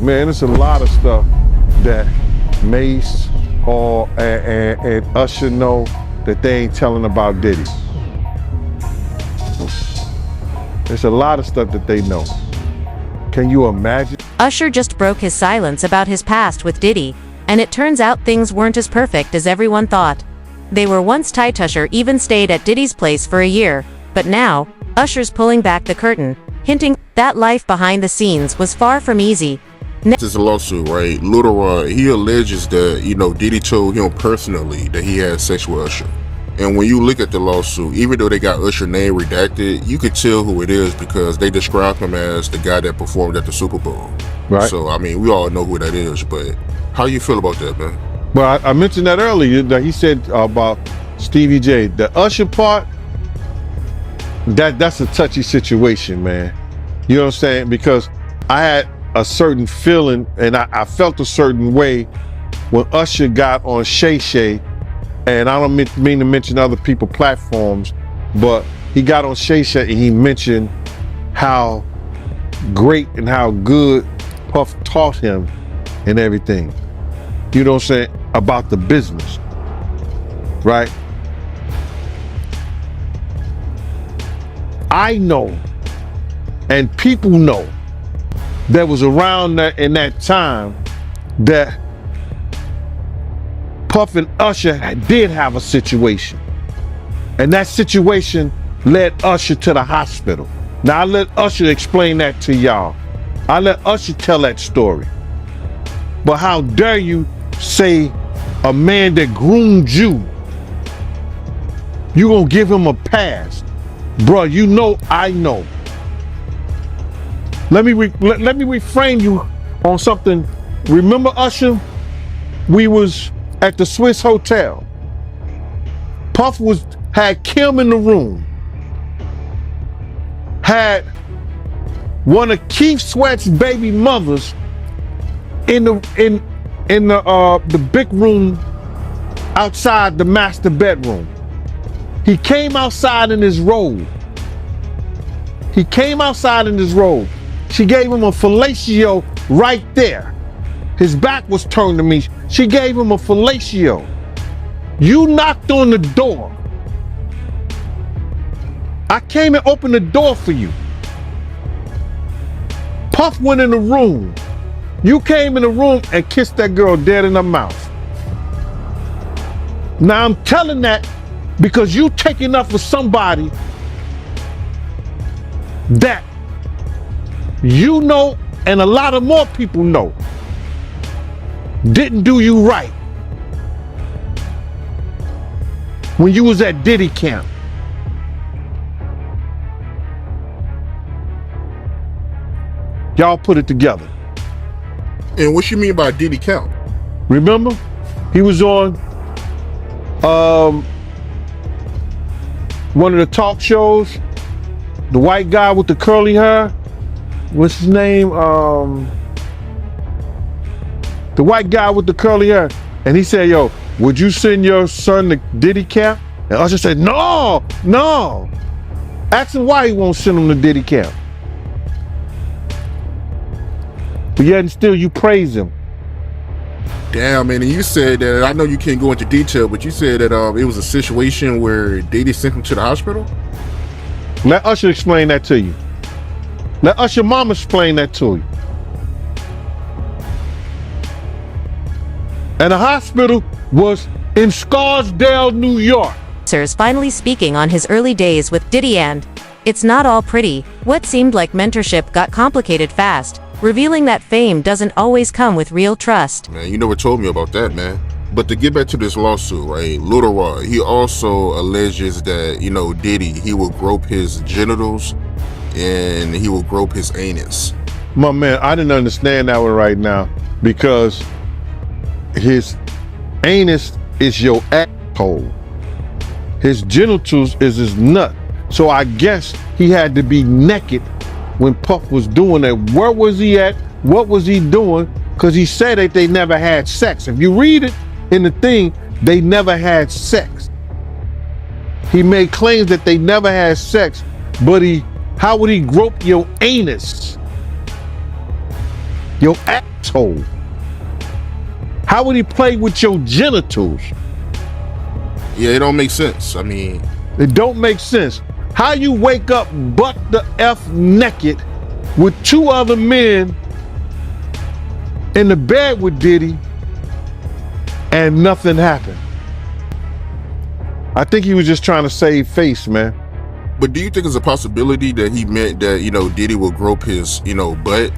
Man, it's a lot of stuff that Mace and Usher know that they ain't telling about Diddy. There's a lot of stuff that they know. Can you imagine? Usher just broke his silence about his past with Diddy, and it turns out things weren't as perfect as everyone thought. They were once tight. Usher even stayed at Diddy's place for a year, but now, Usher's pulling back the curtain, hinting that life behind the scenes was far from easy. This is a lawsuit, right? Lil Rod, he alleges that, Diddy told him personally that he had sex with Usher. And when you look at the lawsuit, even though they got Usher's name redacted, you could tell who it is because they describe him as the guy that performed at the Super Bowl. Right. So, we all know who that is, but how you feel about that, man? Well, I mentioned that earlier, that he said about Stevie J. The Usher part, that's a touchy situation, man. You know what I'm saying? Because I had a certain feeling, and I felt a certain way when Usher got on Shay Shay, and I don't mean to mention other people's platforms, but he got on Shay Shay and he mentioned how great and how good Puff taught him and everything. You know what I'm saying? About the business, right? I know, and people know, that was around that in that time that Puff and Usher did have a situation. And that situation led Usher to the hospital. Now I let Usher explain that to y'all. I let Usher tell that story. But how dare you say a man that groomed you gonna give him a pass? Bruh, you know I know. Let me reframe you on something. Remember Usher? We was at the SUES hotel. Puff had Kim in the room. Had one of Keith Sweat's baby mothers in the big room outside the master bedroom. He came outside in his robe. She gave him a fellatio right there. His back was turned to me. She gave him a fellatio. You knocked on the door. I came and opened the door for you. Puff went in the room. You came in the room and kissed that girl dead in her mouth. Now I'm telling that because you taking up for somebody that you know, and a lot of more people know, didn't do you right when you was at Diddy camp. Y'all put it together. And what you mean by Diddy camp? Remember, he was on one of the talk shows, the white guy with the curly hair. What's his name? The white guy with the curly hair. And he said, yo, would you send your son to Diddy camp? And Usher said, no. Ask him why he won't send him to Diddy camp. But yet and still you praise him. Damn, man, and you said that, I know you can't go into detail, but you said that it was a situation where Diddy sent him to the hospital? Let Usher explain that to you. Let Usher mama explain that to you. And the hospital was in Scarsdale, New York. Usher's finally speaking on his early days with Diddy, and it's not all pretty. What seemed like mentorship got complicated fast, revealing that fame doesn't always come with real trust. Man, you never told me about that, man. But to get back to this lawsuit, right, Lil Rod, he also alleges that, Diddy, he will grope his genitals and he will grope his anus. My man, I didn't understand that one right now because his anus is your asshole. His genitals is his nut. So I guess he had to be naked when Puff was doing that. Where was he at? What was he doing? Because he said that they never had sex. If you read it in the thing, they never had sex. He made claims that they never had sex, but how would he grope your anus? Your asshole. How would he play with your genitals? Yeah, it don't make sense. I mean, it don't make sense. How you wake up butt the F naked with 2 other men in the bed with Diddy and nothing happened? I think he was just trying to save face, man. but do you think it's a possibility that he meant that, Diddy will grope his, butt,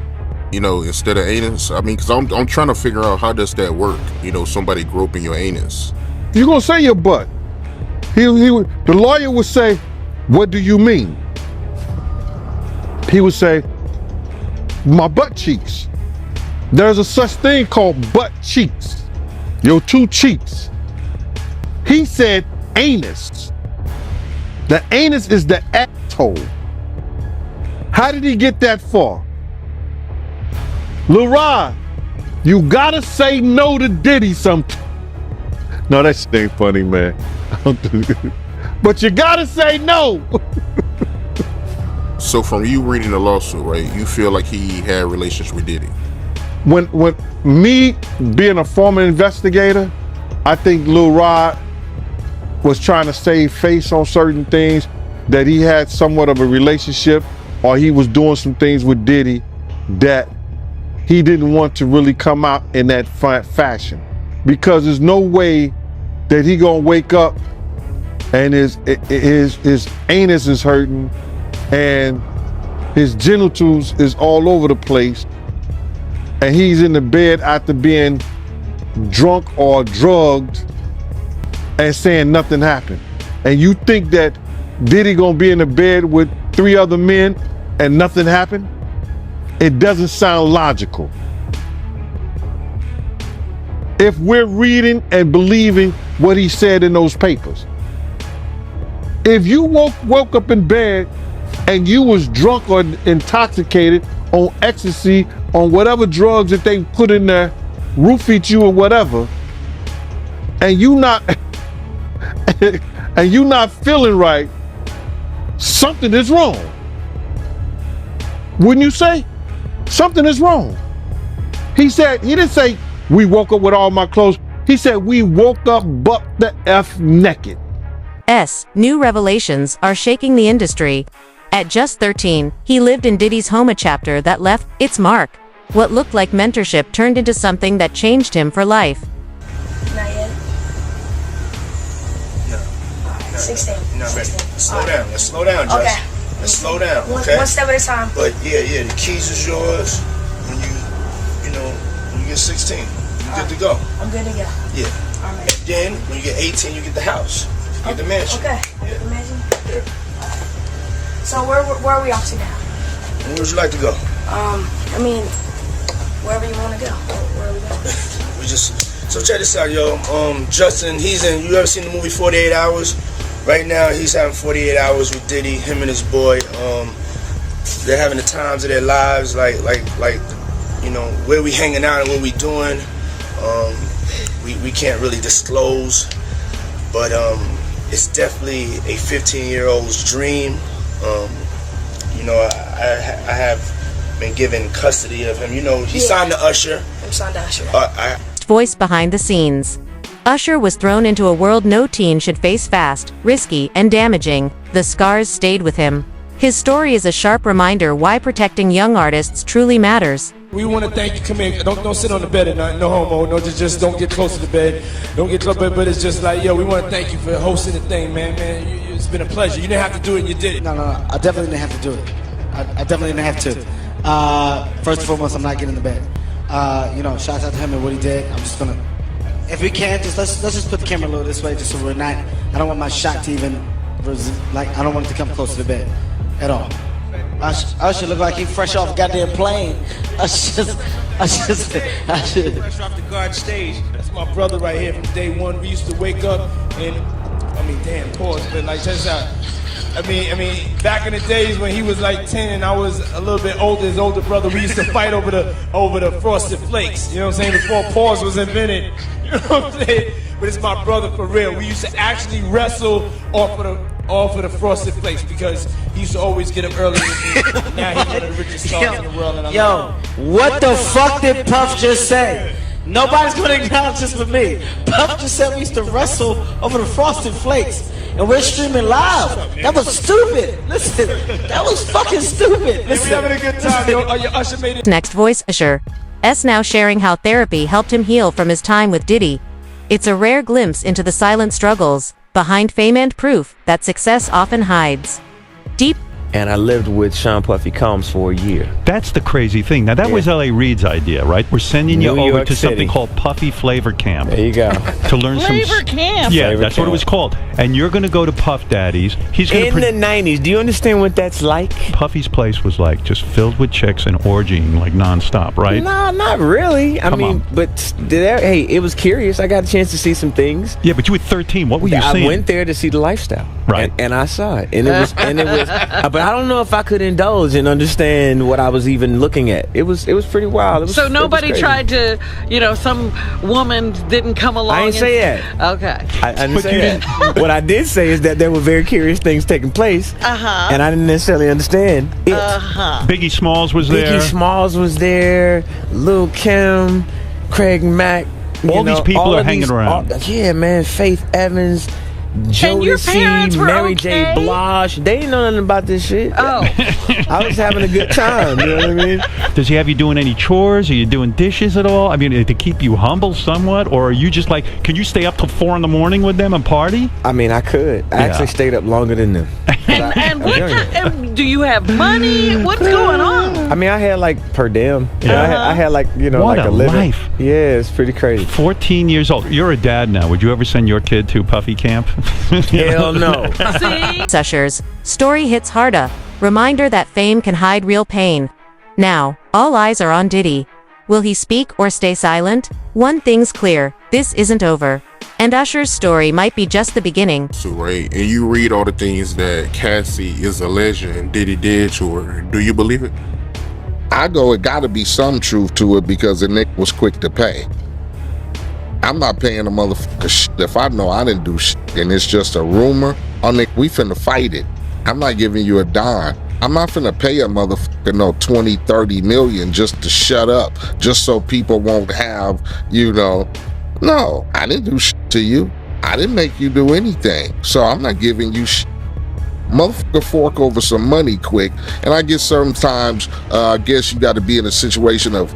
instead of anus? I mean, because I'm trying to figure out how does that work, somebody groping your anus. You're gonna say your butt. The lawyer would say, what do you mean? He would say, my butt cheeks. There's a such thing called butt cheeks. Your 2 cheeks. He said anus. The anus is the asshole. How did he get that far? Lil Rod, you gotta say no to Diddy sometime. No, that shit ain't funny, man. But you gotta say no. So from you reading the lawsuit, right, you feel like he had relations with Diddy? When me being a former investigator, I think Lil Rod was trying to save face on certain things, that he had somewhat of a relationship, or he was doing some things with Diddy that he didn't want to really come out in that fashion. Because there's no way that he gonna wake up and his anus is hurting and his genitals is all over the place, and he's in the bed after being drunk or drugged and saying nothing happened. And you think that Diddy gonna be in the bed with 3 other men and nothing happened? It doesn't sound logical. If we're reading and believing what he said in those papers. If you woke up in bed and you was drunk or intoxicated on ecstasy, on whatever drugs that they put in there, roofied you or whatever, and you not and you not feeling right, something is wrong. Wouldn't you say? Something is wrong. He didn't say we woke up with all my clothes. He said we woke up butt the F naked. New revelations are shaking the industry. At just 13, he lived in Diddy's Homa chapter that left its mark. What looked like mentorship turned into something that changed him for life. Not yet. No. 16. You're not ready. 16. Slow down. Let's slow down, Josh. Okay. Let's slow down, okay? One step at a time. But yeah, the keys is yours when you get 16. You're good to go. I'm good to go. Yeah. All right. Then when you get 18, you get the house. You get the mansion. Okay. Yeah. The mansion. Yeah. So where are we off to now? Where would you like to go? I mean, wherever you want to go. Where are we going? So check this out, yo. Justin, you ever seen the movie 48 Hours? Right now, he's having 48 hours with Diddy, him and his boy. They're having the times of their lives, like, where we hanging out and what we doing. We can't really disclose, but it's definitely a 15-year-old's dream. I have been given custody of him. He signed to Usher. I'm signed to Usher. Voice behind the scenes. Usher was thrown into a world no teen should face fast, risky, and damaging. The scars stayed with him. His story is a sharp reminder why protecting young artists truly matters. We want to thank you. Come here. Don't sit on the bed at night. No homo. No, just don't get close to the bed. Don't get close. But it's just like, yo, we want to thank you for hosting the thing, man. It's been a pleasure. You didn't have to do it, and you did it. No. I definitely didn't have to do it. I definitely didn't have to. First and foremost, I'm not getting in the bed. Shouts out to him and what he did. I'm just gonna, if we can, let's just put the camera a little this way, just so we're not. I don't want my shot to even, I don't want it to come close to the bed, at all. Usher look like he fresh off a goddamn plane. I should. Fresh off the guard stage. That's my brother right here from day one. We used to wake up and, pause, but check this out. Back in the days when he was like 10 and I was a little bit older, his older brother, we used to fight over the frosted flakes. You know what I'm saying? Before pause was invented. You know what I'm saying? But it's my brother for real. We used to actually wrestle off of all for the Frosted Flakes because he used to always get up early with me. Now he's one of the richest stars in the world. And What the fuck did Puff just say? Nobody's gonna acknowledge this but me. Puff just said we used to wrestle over the Frosted Flakes, and we're streaming live. That was stupid. Listen, that was fucking stupid. We're having a good time, yo. Oh, your Usher made it. Next voice, Usher. S now sharing how therapy helped him heal from his time with Diddy. It's a rare glimpse into the silent struggles behind fame and proof that success often hides. Deep. And I lived with Sean Puffy Combs for a year. That's the crazy thing. Now, that was L.A. Reid's idea, right? We're sending you New over York to City. something called Puffy Flavor Camp. There you go. To learn Flavor Camp. Yeah, Flavor that's what it Camp. was called. And you're going to go to Puff Daddy's. He's going In the 90s, do you understand what that's like? Puffy's place was like just filled with chicks and orgying like nonstop, right? No, not really. I Come mean, on. but hey, it was curious. I got a chance to see some things. Yeah, but you were 13. What were you I seeing? went there to see the lifestyle, Right. And I saw it, and it was, but I don't know if I could indulge and understand what I was even looking at. It was pretty wild. It was, So nobody it was tried to, some woman didn't come along. I didn't say that. Okay. I didn't But say you that. What I did say is that there were very curious things taking place, and I didn't necessarily understand it. Biggie Smalls was there. Biggie Smalls was there. Lil' Kim, Craig Mack. All these people are hanging around. Yeah, man. Faith Evans, your Jodeci, parents were Mary J. okay? Blige. They didn't know nothing about this shit. Oh. I was having a good time. You know what I mean? Does he have you doing any chores? Are you doing dishes at all? I mean, to keep you humble somewhat? Or are you just like, can you stay up till 4 a.m. with them and party? I mean, I could. I actually stayed up longer than them. And what kind, do you have money? What's going on? I mean, I had like per diem. Yeah. I had like, What like a a living. life. Yeah, it's pretty crazy. 14 years old. You're a dad now. Would you ever send your kid to Puffy Camp? Hell no. See? Usher's story hits harder. Reminder that fame can hide real pain. Now, all eyes are on Diddy. Will he speak or stay silent? One thing's clear, this isn't over. And Usher's story might be just the beginning. So, right, and you read all the things that Cassie is alleging and Diddy did to her. Do you believe it? I go, it gotta be some truth to it because the nigga was quick to pay. I'm not paying a motherfucker shit if I know I didn't do shit and it's just a rumor. Oh, nigga, we finna fight it. I'm not giving you a dime. I'm not finna pay a motherfucker no 20, 30 million just to shut up, just so people won't have, No, I didn't do shit to you. I didn't make you do anything. So I'm not giving you shit. Motherfucker fork over some money quick. And I guess sometimes, I guess you got to be in a situation of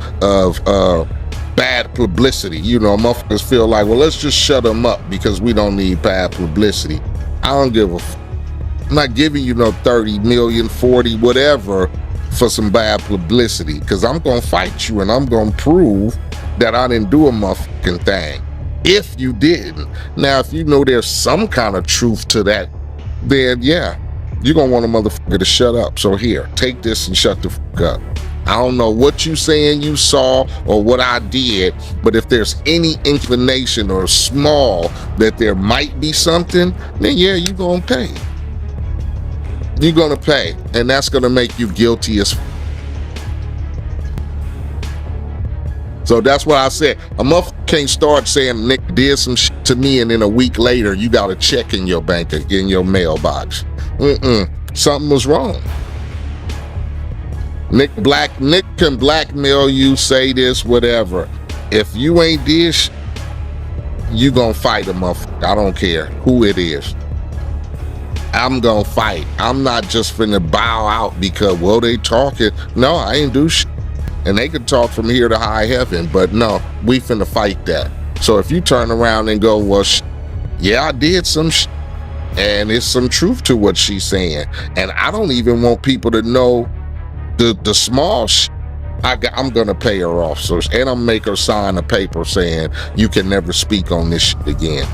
bad publicity. Motherfuckers feel like, well, let's just shut them up because we don't need bad publicity. I don't give a I'm not giving you no 30 million, 40, whatever for some bad publicity because I'm going to fight you and I'm going to prove that I didn't do a motherfucking thing. If you didn't. Now, if you know there's some kind of truth to that, then yeah, you're going to want a motherfucker to shut up. So here, take this and shut the fuck up. I don't know what you saying you saw or what I did, but if there's any inclination or small that there might be something, then yeah, you're going to pay. You're going to pay, and that's going to make you guilty as So that's what I said. A motherfucker can't start saying Nick did some shit to me and then a week later you got a check in your bank, in your mailbox. Something was wrong. Nick can blackmail you, say this, whatever. If you ain't this, you gonna fight a motherfucker. I don't care who it is. I'm gonna fight. I'm not just finna bow out because, well, they talking. No, I ain't do shit. And they can talk from here to high heaven, but no, we finna fight that. So if you turn around and go, well, yeah, I did some shit, and it's some truth to what she's saying. And I don't even want people to know the small shit. I'm gonna pay her off. So, and I'm make her sign a paper saying you can never speak on this shit again.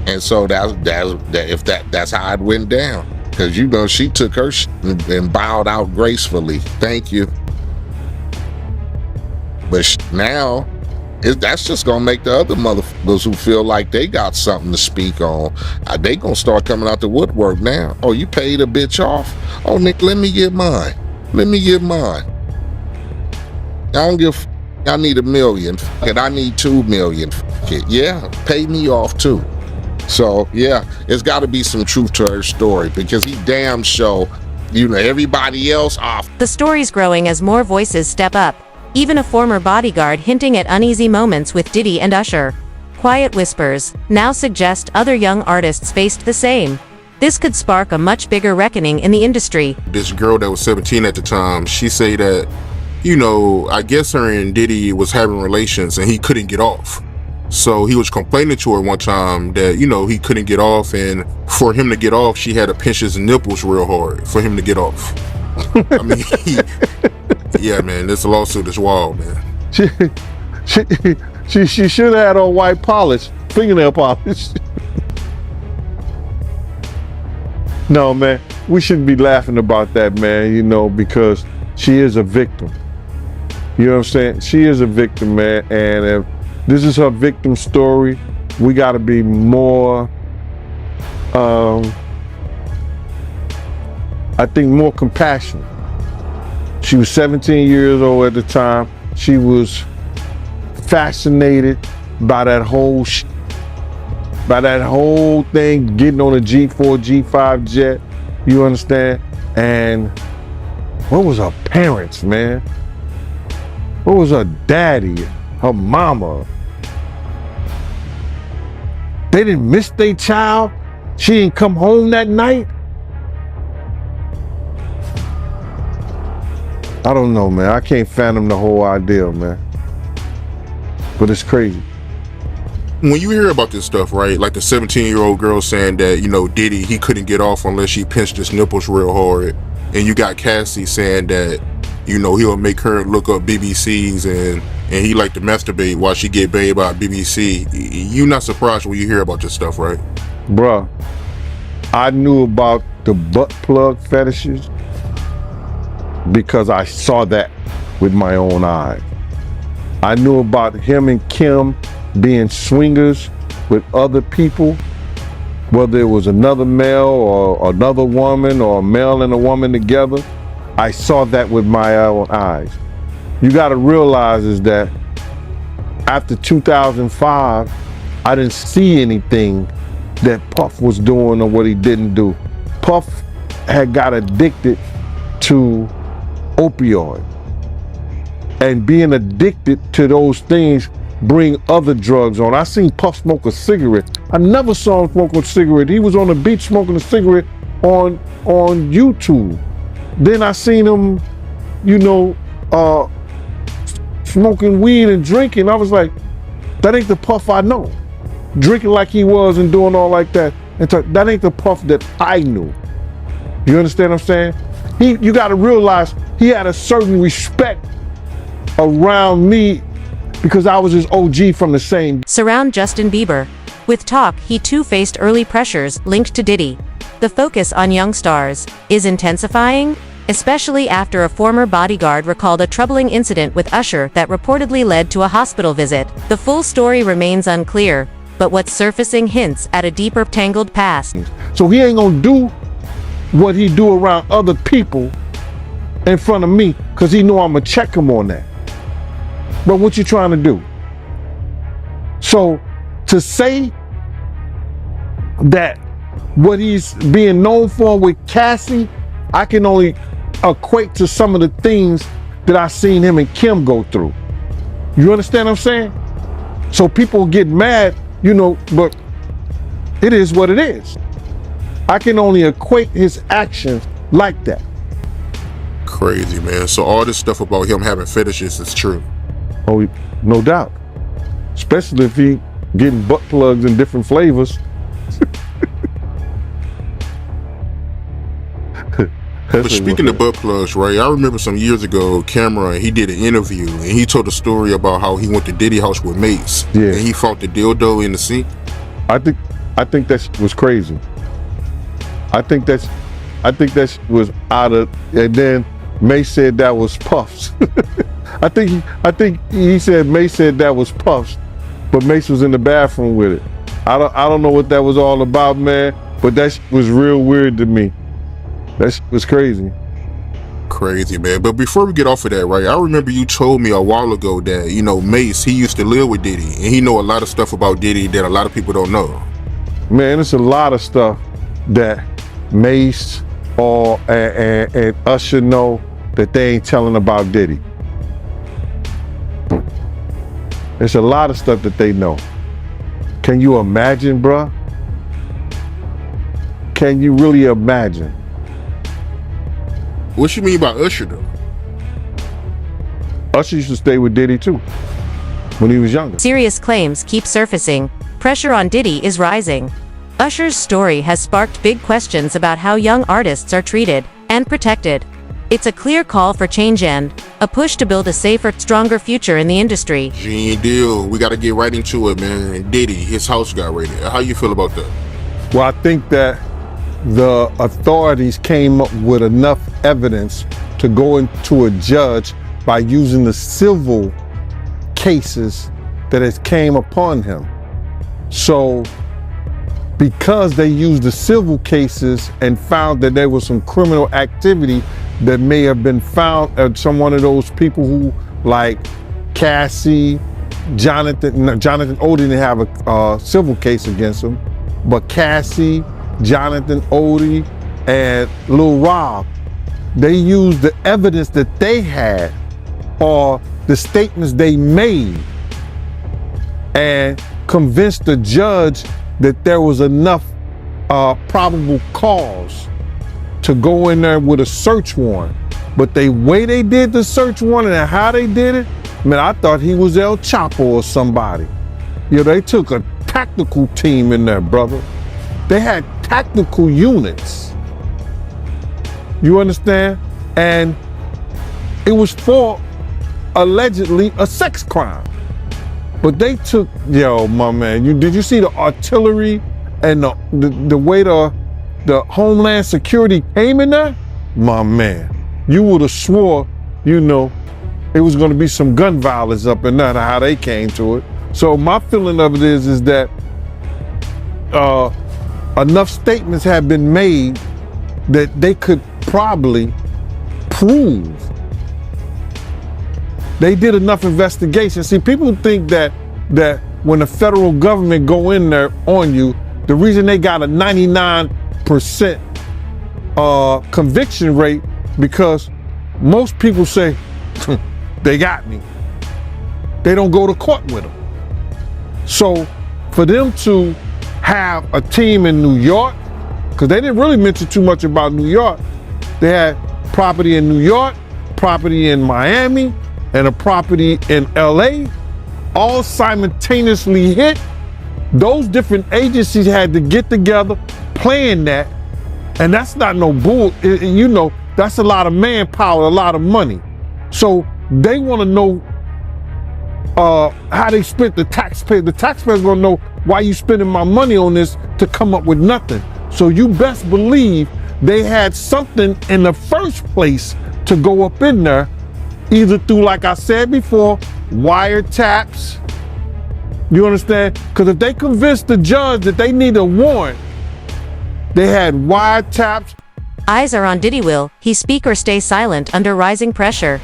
And so that's how it went down. Because she took her shit and bowed out gracefully. Thank you. But now, that's just gonna make the other motherfuckers who feel like they got something to speak on, they gonna start coming out the woodwork now. Oh, you paid a bitch off? Oh, Nick, let me get mine. I don't give. I need $1 million. And I need $2 million. Yeah, pay me off too. So yeah, it's got to be some truth to her story because he damn sure, everybody else off. The story's growing as more voices step up, even a former bodyguard hinting at uneasy moments with Diddy and Usher. Quiet whispers now suggest other young artists faced the same. This could spark a much bigger reckoning in the industry. This girl that was 17 at the time, she say that, I guess her and Diddy was having relations and he couldn't get off. So he was complaining to her one time that, he couldn't get off, and for him to get off, she had to pinch his nipples real hard for him to get off. I mean, yeah, man, this lawsuit is wild, man. She should have had on white polish, fingernail polish. No, man, we shouldn't be laughing about that, man, because she is a victim. You know what I'm saying? She is a victim, man, and if this is her victim story, we got to be more, I think, more compassionate. She was 17 years old at the time. She was fascinated by that whole thing, getting on a G4, G5 jet, you understand? And what was her parents, man? What was her daddy, her mama? They didn't miss their child? She didn't come home that night? I don't know, man. I can't fathom the whole idea, man. But it's crazy. When you hear about this stuff, right, like the 17-year-old girl saying that, Diddy, he couldn't get off unless she pinched his nipples real hard, and you got Cassie saying that, he'll make her look up BBCs and he like to masturbate while she get bathed by BBC, you not surprised when you hear about this stuff, right? Bruh, I knew about the butt plug fetishes because I saw that with my own eyes. I knew about him and Kim being swingers with other people, whether it was another male or another woman or a male and a woman together. I saw that with my own eyes. You got to realize is that after 2005, I didn't see anything that Puff was doing or what he didn't do. Puff had got addicted to opioid, and being addicted to those things bring other drugs on. I seen Puff smoke a cigarette. I never saw him smoke a cigarette. He was on the beach smoking a cigarette on YouTube. Then I seen him, smoking weed and drinking. I was like, that ain't the Puff I know. Drinking like he was and doing all like that. And that ain't the Puff that I knew. You understand what I'm saying? You got to realize he had a certain respect around me because I was his OG from the same. Surround Justin Bieber. With talk, he too faced early pressures linked to Diddy. The focus on young stars is intensifying, especially after a former bodyguard recalled a troubling incident with Usher that reportedly led to a hospital visit. The full story remains unclear, but what's surfacing hints at a deeper tangled past. So he ain't gonna do what he do around other people in front of me because he know I'm gonna check him on that. But what you trying to do? So to say that what he's being known for with Cassie, I can only equate to some of the things that I seen him and Kim go through. You understand what I'm saying? So people get mad, but it is what it is. I can only equate his actions like that. Crazy, man. So all this stuff about him having fetishes is true. Oh, no doubt. Especially if he getting butt plugs in different flavors. But speaking of butt plugs, right, I remember some years ago, Cameron, he did an interview and he told a story about how he went to Diddy house with Mace. Yeah. And he fought the dildo in the sink. I think that was crazy. I think that was out of, and then Mace said that was Puffs. I think he said Mace said that was Puffs, but Mace was in the bathroom with it. I don't know what that was all about, man, but that was real weird to me. That was crazy. Crazy, man. But before we get off of that, right, I remember you told me a while ago that, Mace, he used to live with Diddy, and he know a lot of stuff about Diddy that a lot of people don't know. Man, it's a lot of stuff that Mace and Usher know that they ain't telling about Diddy. There's a lot of stuff that they know. Can you imagine, bruh? Can you really imagine? What you mean by Usher though? Usher used to stay with Diddy too, when he was younger. Serious claims keep surfacing. Pressure on Diddy is rising. Usher's story has sparked big questions about how young artists are treated and protected. It's a clear call for change and a push to build a safer, stronger future in the industry. Gene deal. We got to get right into it, man. Diddy, his house got raided. How you feel about that? Well, I think that the authorities came up with enough evidence to go into a judge by using the civil cases that has came upon him. So because they used the civil cases and found that there was some criminal activity that may have been found at some one of those people who, like Cassie, Jonathan Odie didn't have a civil case against him, but Cassie, Jonathan Odie, and Lil Rob, they used the evidence that they had or the statements they made and convinced the judge that there was enough probable cause to go in there with a search warrant. But the way they did the search warrant and how they did it, man, I thought he was El Chapo or somebody. You know, they took a tactical team in there, brother. They had tactical units. You understand? And it was for allegedly a sex crime. But they took, yo, my man, did you see the artillery and the way the Homeland Security came in there? My man, you would have swore, you know, it was going to be some gun violence up in there, how they came to it. So my feeling of it is that enough statements have been made that they could probably prove. They did enough investigation. See, people think that when the federal government go in there on you, the reason they got a 99% conviction rate because most people say, they got me. They don't go to court with them. So for them to have a team in New York, because they didn't really mention too much about New York. They had property in New York, property in Miami, and a property in LA, all simultaneously hit. Those different agencies had to get together, plan that, and that's not no bull. You know, that's a lot of manpower, a lot of money. So they want to know how they spent the taxpayer. The taxpayers gonna know why you spending my money on this to come up with nothing. So you best believe they had something in the first place to go up in there, either through, like I said before, wiretaps. You understand? Because if they convinced the judge that they need a warrant, they had wiretaps. Eyes are on Diddy. Will he speak or stay silent under rising pressure?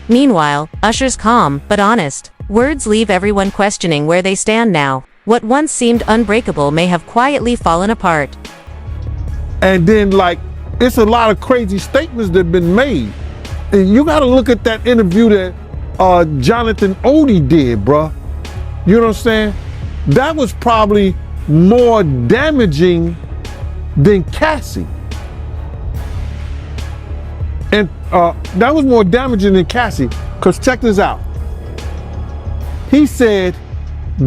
Meanwhile, Usher's calm but honest words leave everyone questioning where they stand now. What once seemed unbreakable may have quietly fallen apart. And then, like, it's a lot of crazy statements that have been made. And you got to look at that interview that Jonathan Odie did, bruh. You know what I'm saying? That was probably more damaging than Cassie. And that was more damaging than Cassie, because check this out. He said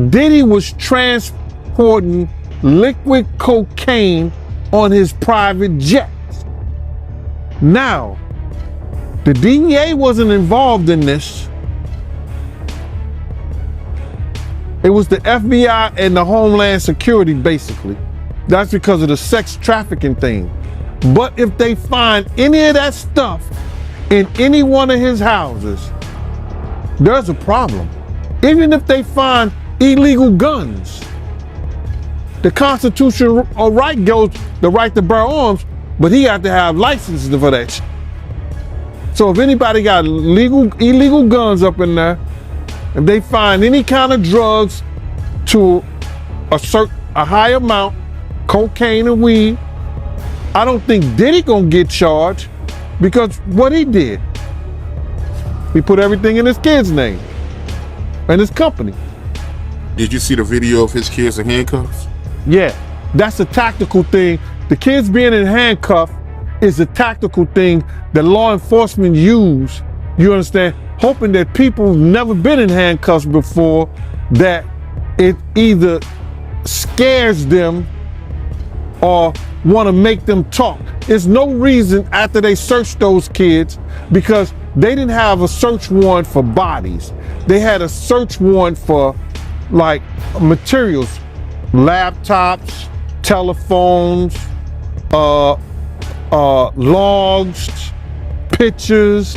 Diddy was transporting liquid cocaine on his private jet. Now, the DEA wasn't involved in this. It was the FBI and the Homeland Security, basically. That's because of the sex trafficking thing. But if they find any of that stuff in any one of his houses, there's a problem. Even if they find illegal guns, the constitutional right goes the right to bear arms, but he had to have licenses for that shit. So if anybody got illegal guns up in there, if they find any kind of drugs to a high amount cocaine and weed. I don't think Diddy gonna get charged because what he did. He put everything in his kid's name and his company. Did you see the video of his kids in handcuffs? Yeah, that's a tactical thing. The kids being in handcuffs is a tactical thing that law enforcement use, you understand, hoping that people who've never been in handcuffs before, that it either scares them or want to make them talk. There's no reason after they searched those kids, because they didn't have a search warrant for bodies. They had a search warrant for like materials, laptops, telephones, logs, pictures,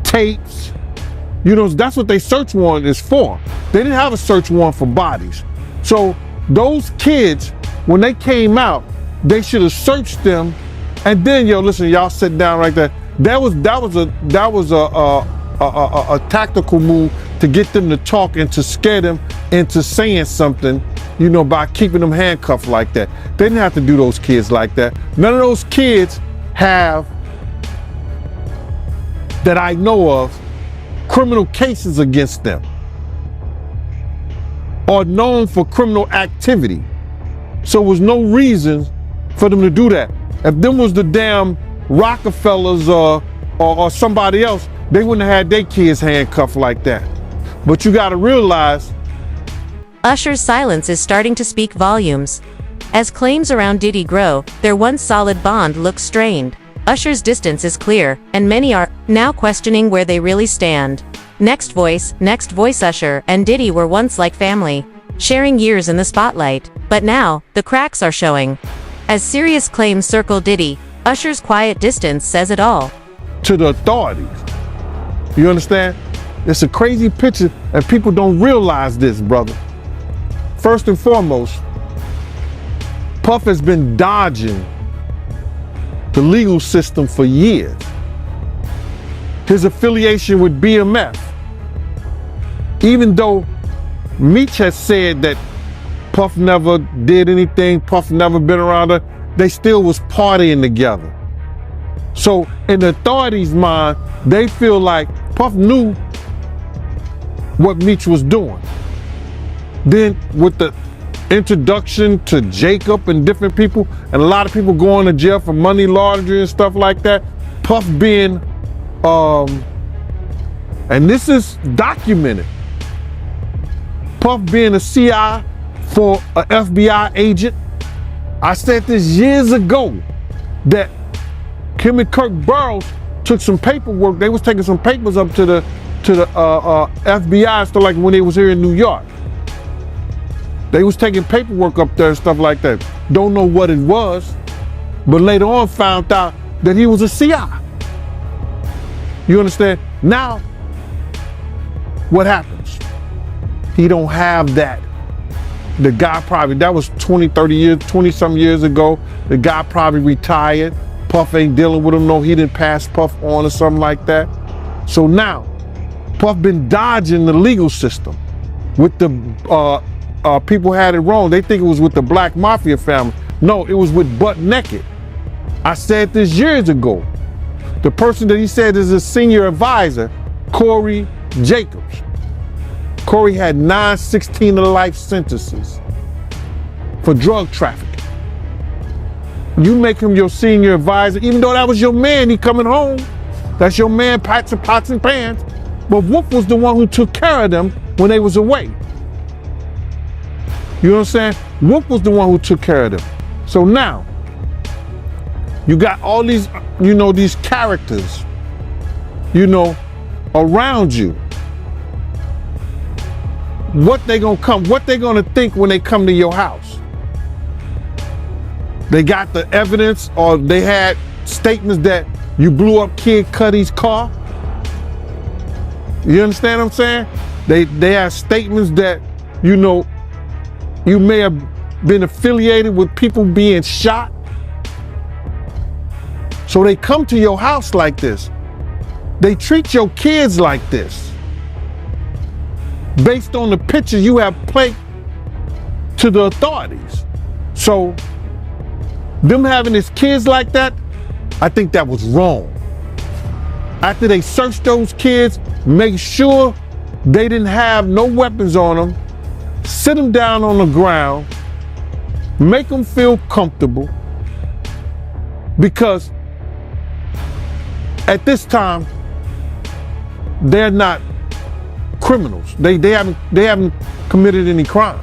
tapes. You know, that's what they search warrant is for. They didn't have a search warrant for bodies. So those kids, when they came out, they should have searched them. And then, yo, listen, y'all sit down right there. That was a tactical move to get them to talk and to scare them into saying something, you know, by keeping them handcuffed like that. They didn't have to do those kids like that. None of those kids have, that I know of, criminal cases against them or known for criminal activity. So there was no reason for them to do that. If them was the damn Rockefellers or somebody else, they wouldn't have had their kids handcuffed like that. But you gotta realize, Usher's silence is starting to speak volumes. As claims around Diddy grow, their once solid bond looks strained. Usher's distance is clear, and many are now questioning where they really stand. Next Voice, Usher and Diddy were once like family, sharing years in the spotlight, but now, the cracks are showing. As serious claims circle Diddy, Usher's quiet distance says it all. To the authorities. You understand? It's a crazy picture, and people don't realize this, brother. First and foremost, Puff has been dodging the legal system for years. His affiliation with BMF, even though Meech has said that Puff never did anything, Puff never been around her, they still was partying together. So in the authorities' mind, they feel like Puff knew what Meech was doing. Then with the introduction to Jacob and different people, and a lot of people going to jail for money laundering and stuff like that, Puff being, and this is documented, Puff being a CI for an FBI agent. I said this years ago, that him and Kirk Burroughs took some paperwork. They was taking some papers up to the FBI, stuff like when they was here in New York. They was taking paperwork up there and stuff like that. Don't know what it was, but later on found out that he was a CI. You understand? Now, what happens? He don't have that. The guy probably, that was 20, 30 years, 20-some years ago. The guy probably retired. Puff ain't dealing with him, no, he didn't pass Puff on or something like that. So now, Puff been dodging the legal system. With the, people had it wrong. They think it was with the Black Mafia family. No, it was with Butt Naked. I said this years ago. The person that he said is his senior advisor, Corey Jacobs. Corey had 9 16-to-life sentences for drug trafficking. You make him your senior advisor, even though that was your man, he coming home. That's your man, pots and pans. But Wolf was the one who took care of them when they was away. You know what I'm saying? Wolf was the one who took care of them. So now, you got all these, you know, these characters, you know, around you. What they gonna think when they come to your house? They got the evidence, or they had statements that you blew up Kid Cudi's car. You understand what I'm saying? They have statements that, you know, you may have been affiliated with people being shot. So they come to your house like this. They treat your kids like this. Based on the picture you have played to the authorities. So Them having his kids like that, I think that was wrong. After they searched those kids, make sure they didn't have no weapons on them, sit them down on the ground, make them feel comfortable, because at this time, they're not criminals. They haven't committed any crime.